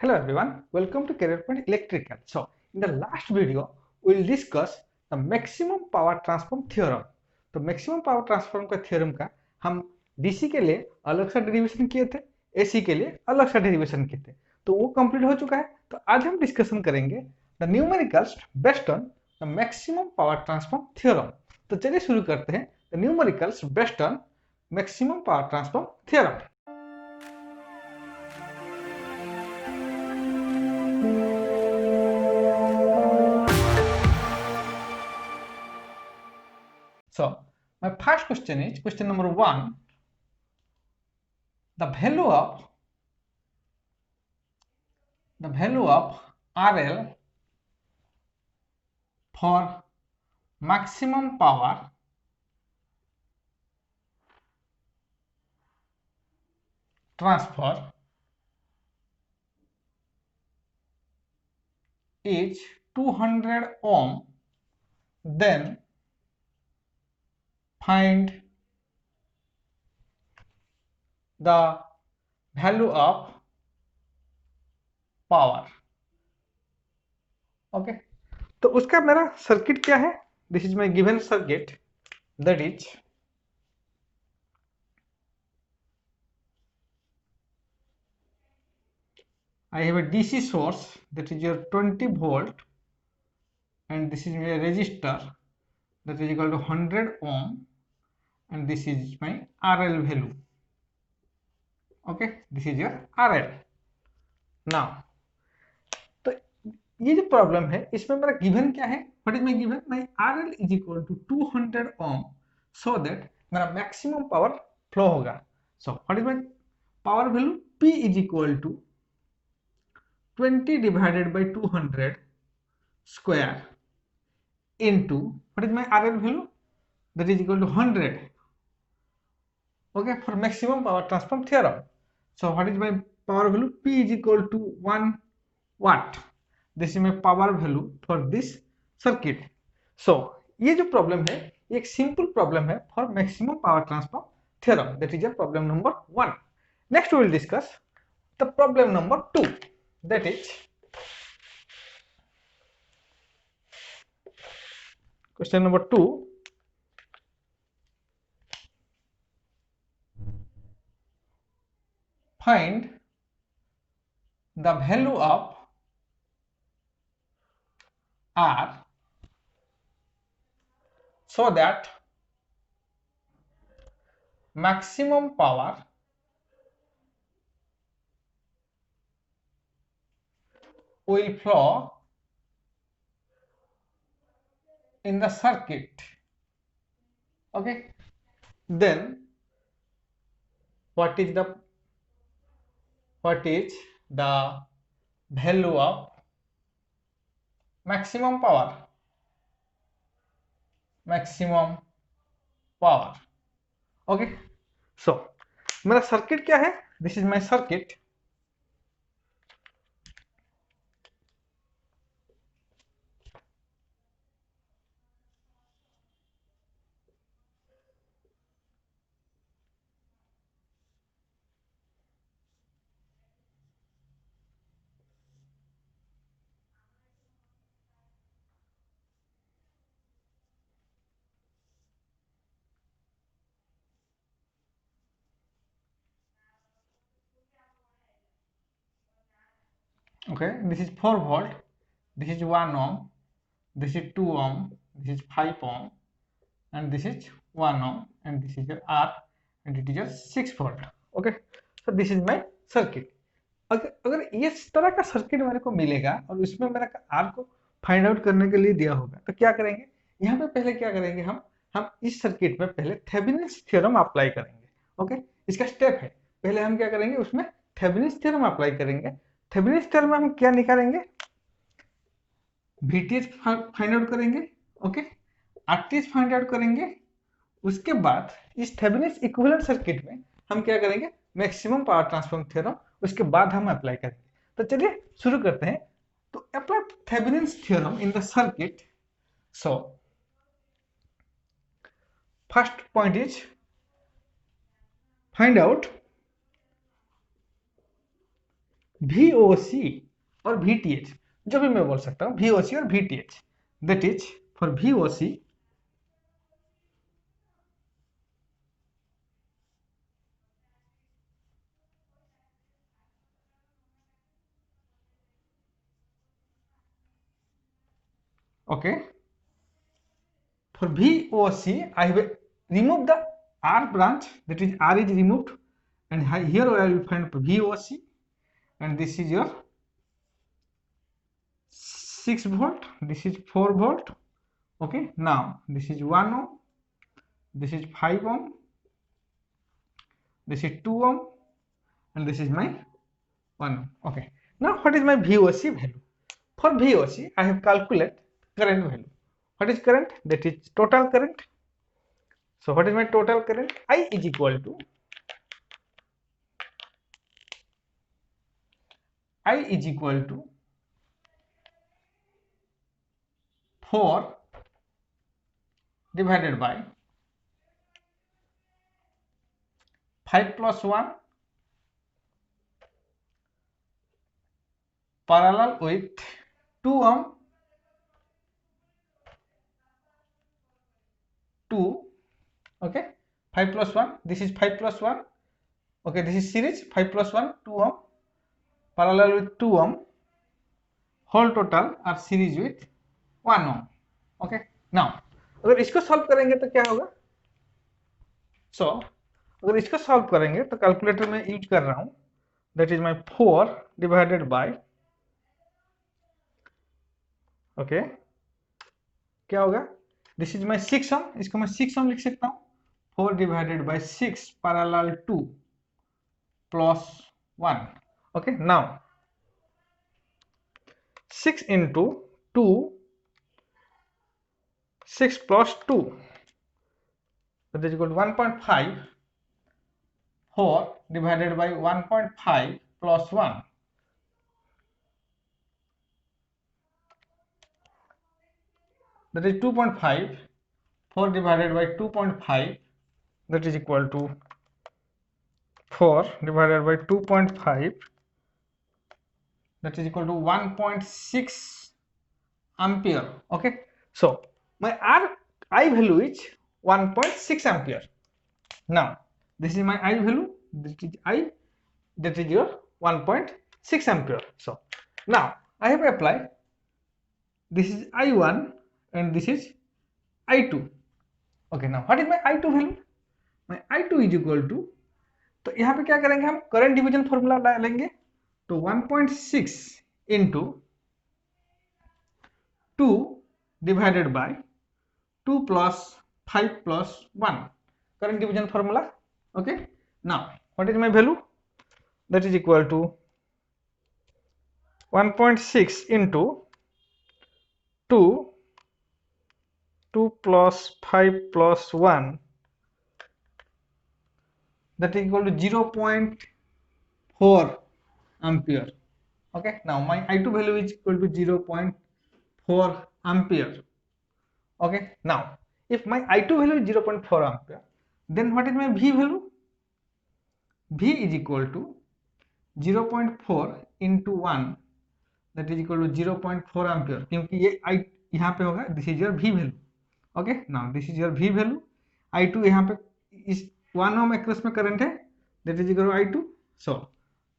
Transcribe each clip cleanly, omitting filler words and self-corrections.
Hello everyone, welcome to Career Point Electrical. So, in the last video, we will discuss the maximum power transform theorem. तो maximum power transform का theorem का हम DC के लिए अलग सा derivation किए थे, एसी के लिए अलग सा डेरिवेशन किए थे, तो वो कंप्लीट हो चुका है। तो आज हम डिस्कशन करेंगे the numericals based on the maximum power transform theorem. तो चलिए शुरू करते हैं the numericals based on maximum power transform theorem. So, my first question is question number 1. The value of RL for maximum power transfer is 200 ohm. Then find the value of power. Okay, तो उसका मेरा circuit क्या है? This is my given circuit, that is I have a DC source that is your 20 volt, and this is my resistor that is equal to 100 ohm, and this is my RL value. Okay, this is your RL. Now, तो ये जो problem है इसमें मेरा given क्या है? What is my given? My RL is equal to 200 ohm, so that मेरा maximum power flow होगा। So what is my power value? P is equal to 20 divided by 200 square into what is my RL value? That is equal to 100. Okay, for maximum power transform theorem. So what is my power value? P is equal to 1 watt. This is my power value for this circuit. So ये जो problem है ये एक simple problem है for maximum power transfer theorem, that is problem number 1. Next we will discuss the problem number 2, that is question number 2. Find the value of R so that maximum power will flow in the circuit. Okay, then what is the value of maximum power? Okay, so मेरा circuit क्या है? This is my circuit. Okay, this is 4 volt, this is 1 ohm, this is 2 ohm, this is 5 ohm, and this is 1 ohm, and this is your R, and it is your 6 volt. Okay, so this is my circuit. अगर इस तरह का circuit मेरे को मिलेगा और उसमें मेरा आर को फाइंड आउट करने के लिए दिया होगा तो क्या करेंगे? यहाँ पे पहले क्या करेंगे? हम इस सर्किट में पहले थेवेनिन्स थ्योरम अप्लाई करेंगे. ओके, इसका स्टेप है, पहले हम क्या करेंगे? उसमें थेवेनिन्स थ्योरम अप्लाई करेंगे. थेवेनिन्स थ्योरम में हम क्या निकालेंगे? VTH फाइंड आउट करेंगे. ओके, RTH फाइंड आउट करेंगे. उसके बाद इस थेवेनिन्स इक्विवेलेंट सर्किट में हम क्या करेंगे? मैक्सिमम पावर ट्रांसफर थ्योरम उसके बाद हम अप्लाई करेंगे. तो चलिए शुरू करते हैं. तो apply Thevenin's theorem in the circuit. So first point is find out VOC और VTH, जो भी मैं बोल सकता हूँ VOC और VTH, that is for VOC okay, for VOC I have removed the R branch, that is R is removed, and here I will find VOC, and this is your 6 volt, this is 4 volt. Okay, now this is 1 ohm, this is 5 ohm, this is 2 ohm, and this is my 1 ohm. Okay, now what is my VOC value? For VOC I have calculated current value. What is current? That is total current. So what is my total current? I is equal to 4 divided by 5 plus 1 parallel with 2 ohm, 2, okay, 5 plus 1, this is 5 plus 1, okay, this is series, 5 plus 1, 2 ohm parallel with 2 ohm, whole total are series with 1 ohm. Okay, now अगर इसको solve करेंगे तो क्या होगा? सो अगर इसको solve करेंगे तो कैलकुलेटर में यूज कर रहा हूं, that is my 4 divided by, okay, क्या होगा? दिस इज माय 6 ओम, इसको मैं 6 ओम लिख सकता हूं, 4 divided by 6 parallel 2 plus 1. Okay, now 6 into 2, 6 plus 2, that is equal to 1.5, 4 divided by 1.5 plus 1, that is 2.5, 4 divided by 2.5, that is equal to 4 divided by 2.5, that is equal to 1.6 ampere. Okay, so my I value is 1.6 ampere. Now this is my I value, this is I, that is your 1.6 ampere. So now I have applied, this is I1 and this is I2. Okay, now what is my I2 value? My I2 is equal to, तो यहाँ पे क्या करेंगे हम, current division formula डालेंगे, तो 1.6 into 2 divided by 2 plus 5 plus 1, current division formula. Okay, now what is my value? That is equal to 1.6 into 2 plus 5 plus 1, that is equal to 0.4 ampere. Okay, now my I2 value is equal to 0.4 ampere. Okay, now if my I2 value is 0.4 ampere, then what is my V value? V is equal to 0.4 into 1, that is equal to 0.4 ampere, क्योंकि ये I यहाँ पे होगा, this is your V value. Okay, now this is your V value. I2 यहाँ पे इस 1 ohm across में current है, that is equal to I2, so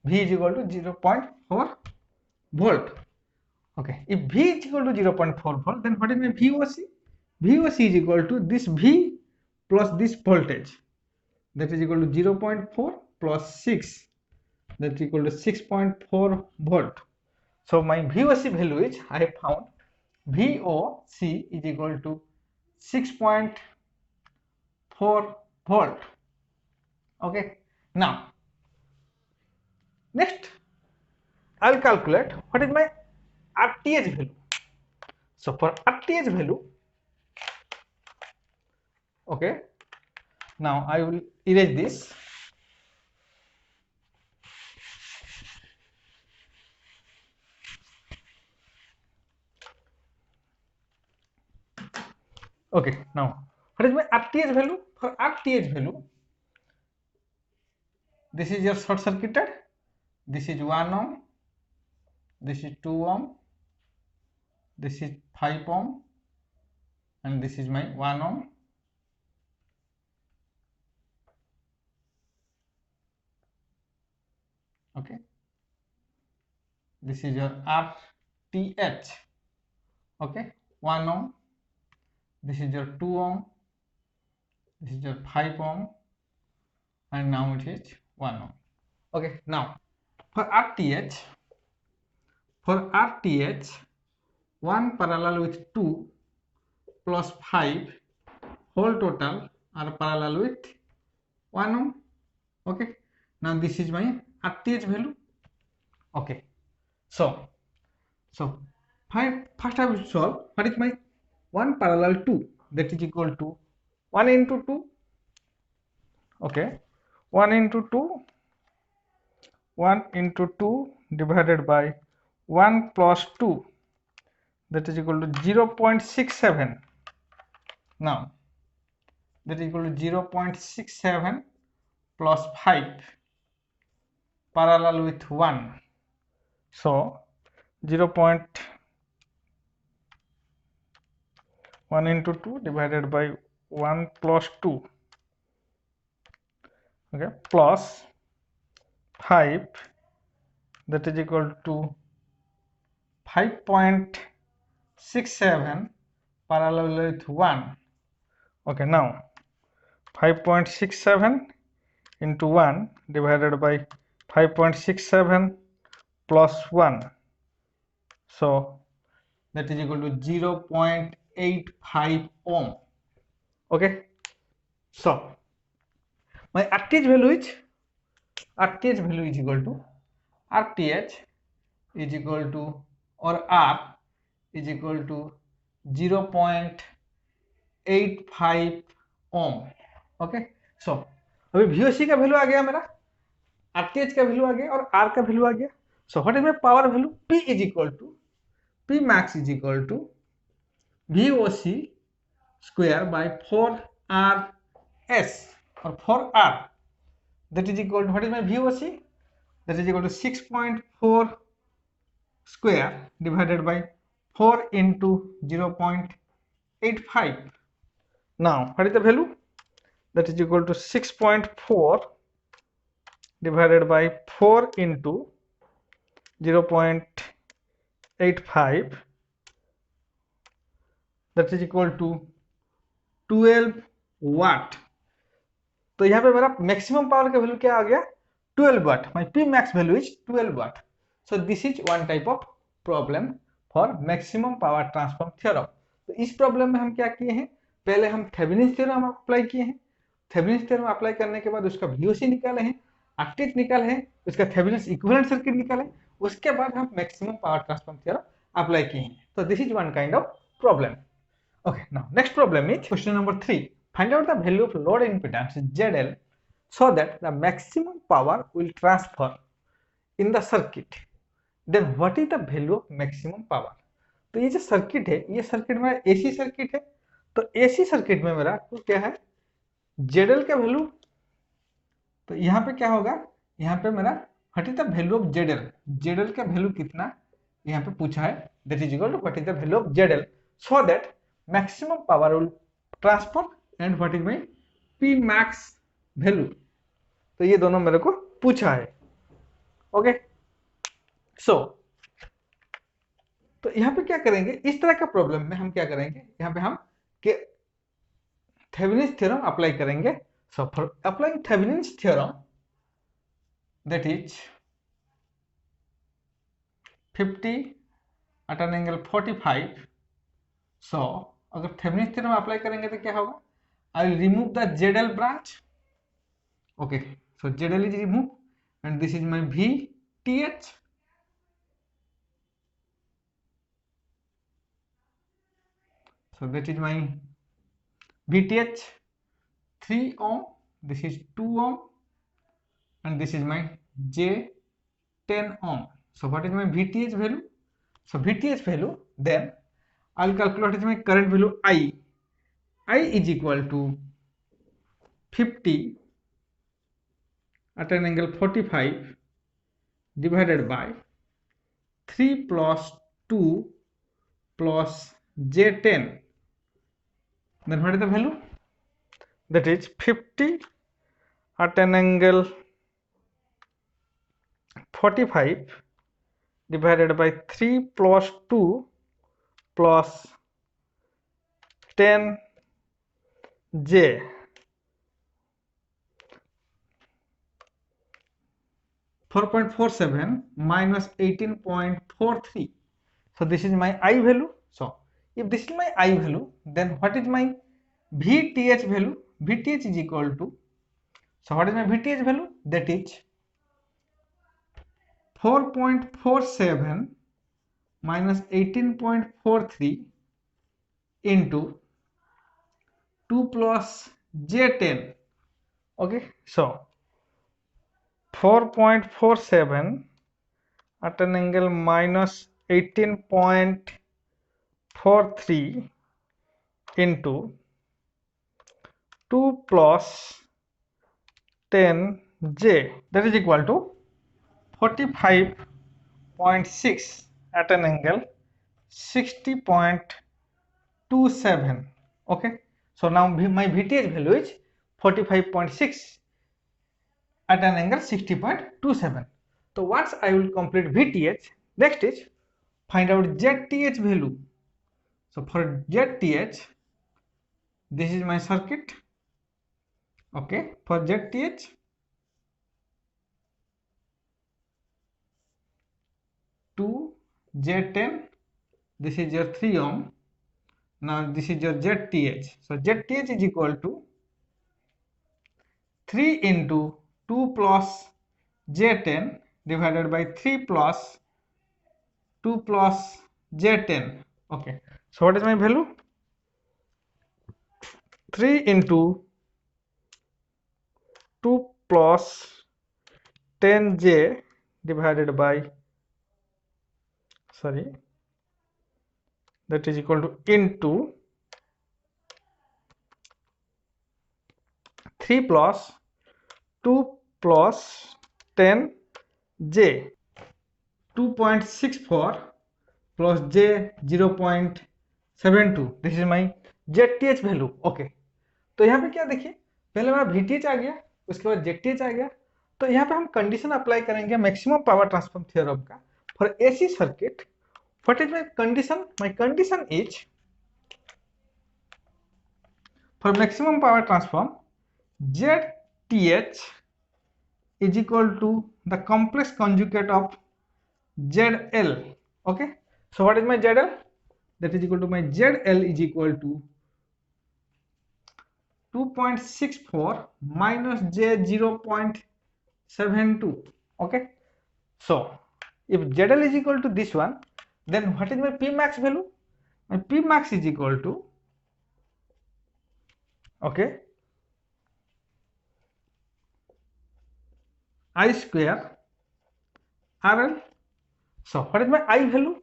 V is equal to 0.4 volt. Okay, if V is equal to 0.4 volt, then what is my VOC? VOC is equal to this V plus this voltage, that is equal to 0.4 plus 6, that is equal to 6.4 volt. So my VOC value is, I have found VOC is equal to 6.4 volt. Okay, now next I will calculate what is my RTH value. So for RTH value, okay, now I will erase this. Okay, now what is my RTH value? For RTH value, this is your short circuited, this is 1 ohm, this is 2 ohm, this is 5 ohm, and this is my 1 ohm. Okay, this is your RTH. Okay, 1 ohm, this is your 2 ohm, this is your 5 ohm, and now it is 1 ohm. Okay, now for RTH, 1 parallel with 2 plus 5 whole total are parallel with 1 ohm. Okay, now this is my RTH value. Okay, so first I will solve what is my 1 parallel 2, that is equal to 1 into 2. Okay, 1 into 2, 1 into 2 divided by 1 plus 2, that is equal to 0.67. Now that is equal to 0.67 plus 5 parallel with 1. So 0.1 into 2 divided by 1 plus 2, okay, plus 5, that is equal to 5.67 parallel with 1. Okay, now 5.67 into 1 divided by 5.67 plus 1, so that is equal to 0.85 ohm. Okay, so my RTH value is equal to RTH is equal to, or R is equal to 0.85 ohm. Okay, सो अभी VOC का value आ गया, मेरा RTH का value आ गया और R का वैल्यू आ गया. So what is my power value? P is equal to P max is equal to VOC square by 4RS, और 4R that is equal to, what is my VOC? That is equal to 6.4 square divided by 4 into 0.85. Now what is the value? That is equal to 6.4 divided by 4 into 0.85, that is equal to 12 watt. तो यहाँ पे मेरा maximum power का value क्या आ गया? 12 watt. My P max value is 12 watt. So this is one type of problem for maximum power transfer theorem. तो इस problem में हम क्या किए हैं? पहले हम थेवेनिन्स थ्योरम अप्लाई किए हैं. थेवेनिन्स थ्योरम अप्लाई करने के बाद उसका VOC निकाले हैं, RTH निकाले हैं, उसका थेवेनिन्स इक्विवेलेंट सर्किट निकाले, उसके बाद हम maximum power transfer theorem apply किए हैं. तो this is one kind of problem. Okay, now next problem is question number 3. Find out the value of load impedance ZL so that the maximum power will transfer in the circuit. Then what is the value of maximum power? तो ये जो circuit है, ये circuit मेरा AC circuit है. तो AC circuit में मेरा क्या है? ZL का वैल्यू. तो यहाँ पे क्या होगा? यहाँ पे मेरा what is the value of ZL? ZL का वैल्यू कितना यहाँ पे पूछा है. That is equal to what is the value of ZL so that maximum power will transfer and what is my P max value. तो ये दोनों मेरे को पूछा है. ओके, सो तो यहाँ पे क्या करेंगे? इस तरह का प्रॉब्लम में हम क्या करेंगे? यहाँ पे हम थेवेनिन्स थ्योरम अप्लाई करेंगे. So for applying Thevenin's theorem, that is 50 at an angle 45. सो अगर थेवेनिन्स थ्योरम अप्लाई करेंगे तो क्या होगा? I will remove the ZL branch. Okay, so ZL is removed and this is my VTH. So that is my VTH 3 ohm, this is 2 ohm, and this is my J 10 ohm. So what is my VTH value? So VTH value, then I'll calculate my current value I. I is equal to 50 at an angle 45 divided by 3 plus 2 plus J10, then what is the value? That is 50 at an angle 45 divided by 3 plus 2 plus 10J, 4.47 minus 18.43. So this is my I value. So if this is my I value, then what is my VTH value? VTH is equal to, so what is my VTH value? That is 4.47 minus 18.43 into 2 plus J10. Okay, so 4.47 at an angle minus 18.43 into 2 plus 10J, that is equal to 45.6 at an angle 60.27. Okay, so now my VTH value is 45.6 at an angle 60.27. So once I will complete VTH, next is find out ZTH value. So for ZTH, this is my circuit. Okay, for ZTH, two J10, this is your 3 ohm. Now this is your ZTH. So ZTH is equal to 3 into 2 plus J10 divided by 3 plus 2 plus J10. Okay, so what is my value? 3 into 2 plus 10J divided by, sorry, that is equal to into 3 plus 2 plus 10J, 2.64 plus J 0.72. This is my ZTH value. Okay, तो यहाँ पे क्या देखिए, पहले हमारा VTH आ गया, उसके बाद ZTH आ गया. तो यहाँ पे हम कंडीशन अप्लाई करेंगे मैक्सिमम पावर ट्रांसफर थ्योरम का for AC circuit. What is my condition? My condition is for maximum power transform ZTH is equal to the complex conjugate of ZL. Okay, so what is my ZL? That is equal to my ZL is equal to 2.64 minus J 0.72. Okay, so if ZL is equal to this one, then what is my P max value? My P max is equal to, okay, I square RL. So what is my I value?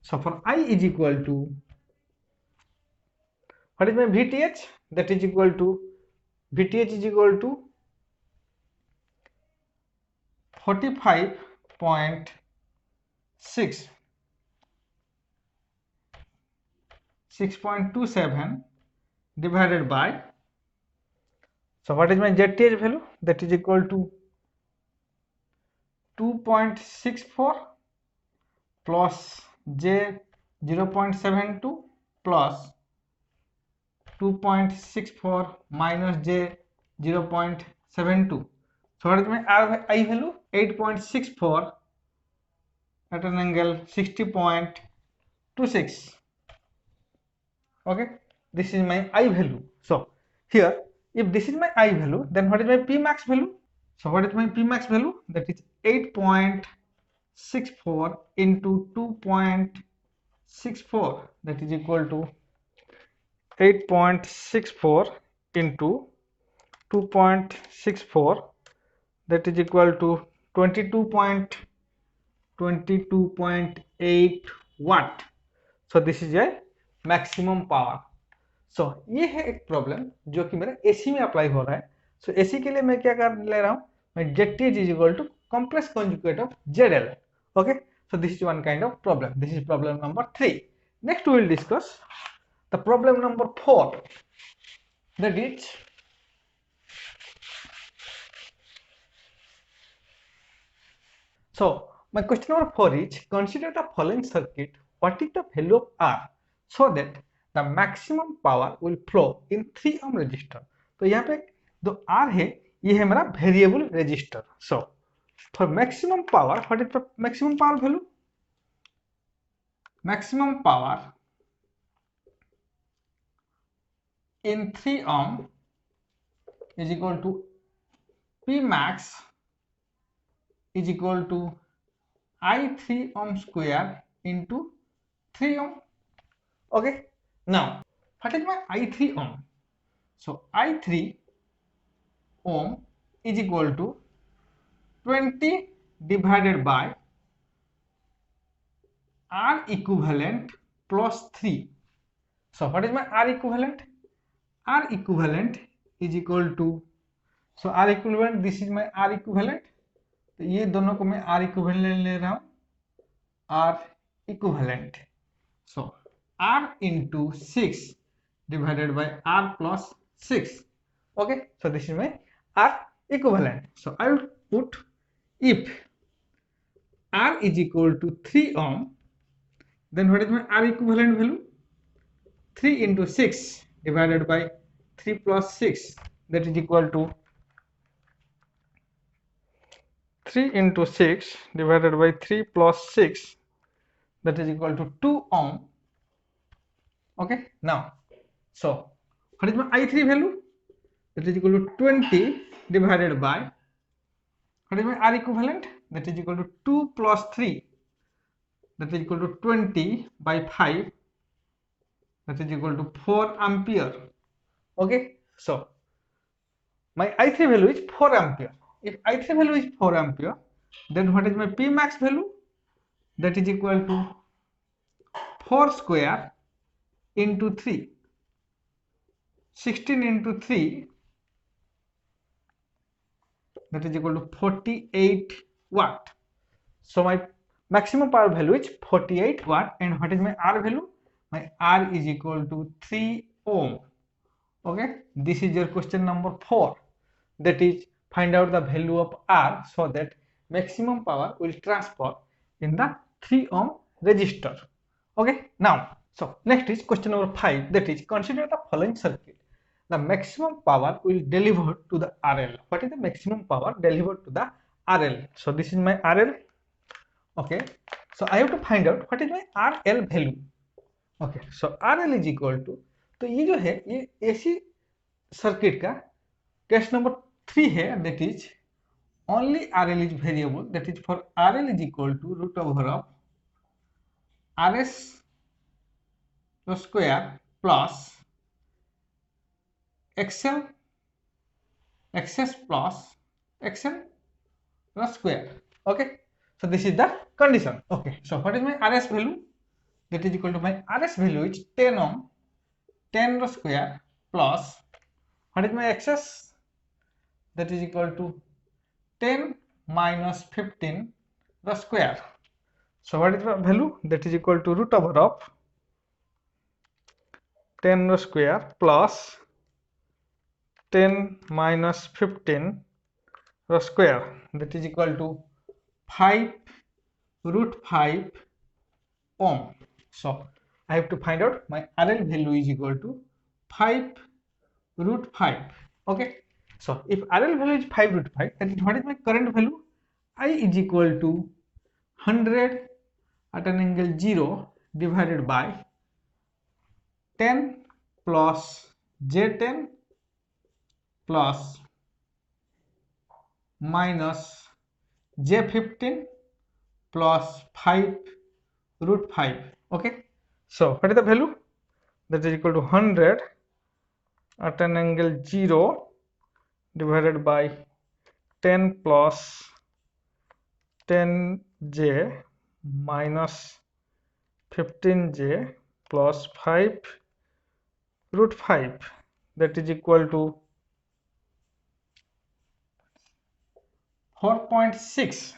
So for I is equal to, what is my VTH? That is equal to, VTH is equal to 45.6, 6.27 divided by, so what is my ZTH value? That is equal to 2.64 plus J 0.72 plus 2.64 minus J 0.72. So what is my I value? 8.64 at an angle 60.26. Okay, this is my I value. So here, if this is my I value, then what is my P max value? So what is my P max value? That is 8.64 into 2.64, that is equal to 8.64 into 2.64, that is equal to 22.8 watt. So this is a maximum power. So ये है एक problem जो कि मेरा AC में apply हो रहा है. सो AC के लिए मैं क्या कर ले रहा हूँ, मैं ZTH is equal to complex conjugate of ZL. Okay, So this is one kind of problem. This is problem number 3. Next we will discuss the problem number 4. That is, so my question number 4 is, consider the following circuit. What is the value of R so that the maximum power will flow in 3 ohm resistor? तो यहाँ पे जो R है ये है मेरा variable resistor. So for maximum power, what is the maximum power value? Maximum power in 3 ohm is equal to P max is equal to I3 ohm square into 3 ohm. Okay, now what is my I3 ohm? So I3 ohm is equal to 20 divided by R equivalent plus 3. So what is my R equivalent? R equivalent is equal to, so R equivalent, this is my R equivalent. तो ये दोनों को मैं R equivalent ले रहा हूँ, R equivalent. So R into 6 divided by R plus 6. Okay, so this is my R equivalent. So I will put, if R is equal to 3 ohm, then what is my R equivalent value? 3 into 6 divided by 3 plus 6, that is equal to 3 into 6 divided by 3 plus 6, that is equal to 2 ohm. Okay, now, so what is my I3 value? That is equal to 20 divided by, what is my R equivalent? That is equal to 2 plus 3, that is equal to 20 by 5, that is equal to 4 ampere. Okay, so my I3 value is 4 ampere. If I3 value is 4 ampere, then what is my P max value? That is equal to 4 square into 3. 16 into 3, that is equal to 48 watt. So my maximum power value is 48 watt. And what is my R value? My R is equal to 3 ohm. Okay, this is your question number 4. That is, find out the value of R so that maximum power will transfer in the 3 ohm resistor. Okay, now, so next is question number 5. That is, consider the following circuit. The maximum power will deliver to the RL. What is the maximum power delivered to the RL? So this is my RL. Okay, so I have to find out what is my RL value. Okay, so RL is equal to, तो ये जो है ये AC circuit का case number 3 है. That is only RL is variable. That is, for RL is equal to root over of RS square plus XL XS plus XL square. Okay, so this is the condition. Okay, so what is my RS value? That is equal to, my RS value is 10 ohm, 10 square plus, what is my XS? That is equal to 10 minus 15 the square. So what is the value? That is equal to root over of 10 square plus 10 minus 15 the square, that is equal to 5 root 5 ohm. So I have to find out my RL value is equal to 5 root 5. Okay, so if RL value is 5 root 5, then what is my current value? I is equal to 100 at an angle 0 divided by 10 plus J10 plus minus J15 plus 5 root 5. Okay, so what is the value? That is equal to 100 at an angle 0 divided by 10 plus 10J minus 15J plus 5 root 5, that is equal to 4.6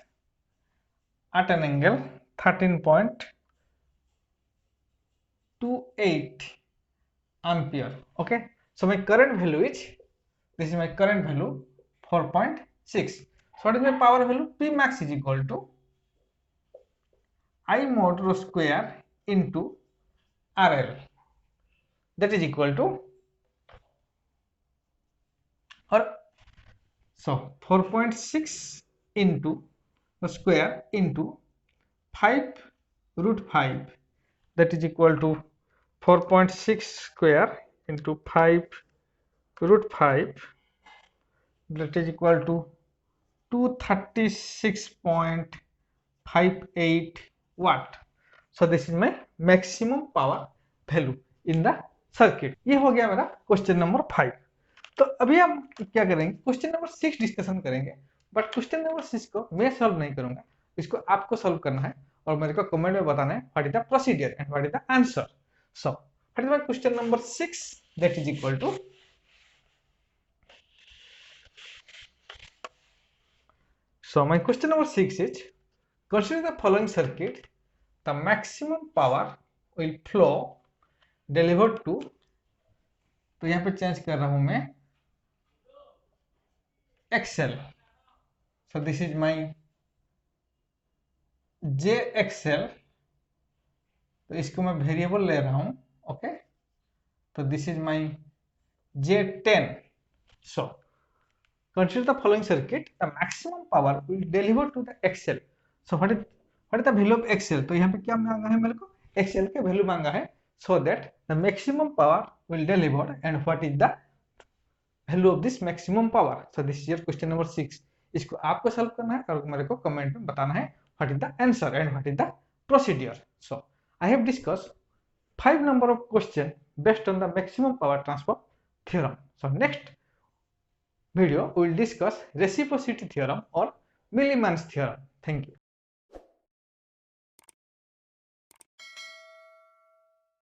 at an angle 13.28 ampere. Okay, so my current value is, this is my current value 4.6. So what is my power value? P max is equal to I mod rho square into RL, that is equal to, or so 4.6 into the square into 5 root 5, that is equal to 4.6 square into 5 root 5, that is equal to 236.58 watt. So this is my maximum power value in the circuit. ये हो गया मेरा question number 5. तो अभी हम क्या करेंगे, question number 6 discussion करेंगे, बट क्वेश्चन नंबर 6 को मैं सॉल्व नहीं करूंगा, इसको आपको सॉल्व करना है और मेरे को कमेंट में बताना है what is the procedure and what is the answer. So what is my question number 6, that is equal to, so my question number 6 is, consider the following circuit, the maximum power will flow delivered to, तो यहाँ पे change कर रहा हूं मैं XL, so this is my JXL, तो इसको मैं वेरिएबल ले रहा हूं. ओके, तो this is my J10. so consider the following circuit, the maximum power will deliver to the XL. so what is the value of XL? तो यहाँ पे क्या मांगा है मेरे को, XL के वैल्यू मांगा है, so that the maximum power will deliver and what is the value of this maximum power. so this is your question number 6. इसको आपको सॉल्व करना है और मेरे को कमेंट में बताना है what is the answer and what is the procedure. so I have discussed 5 number of question based on the maximum power transfer theorem. so next video we will discuss reciprocity theorem or Millimann's theorem. Thank you.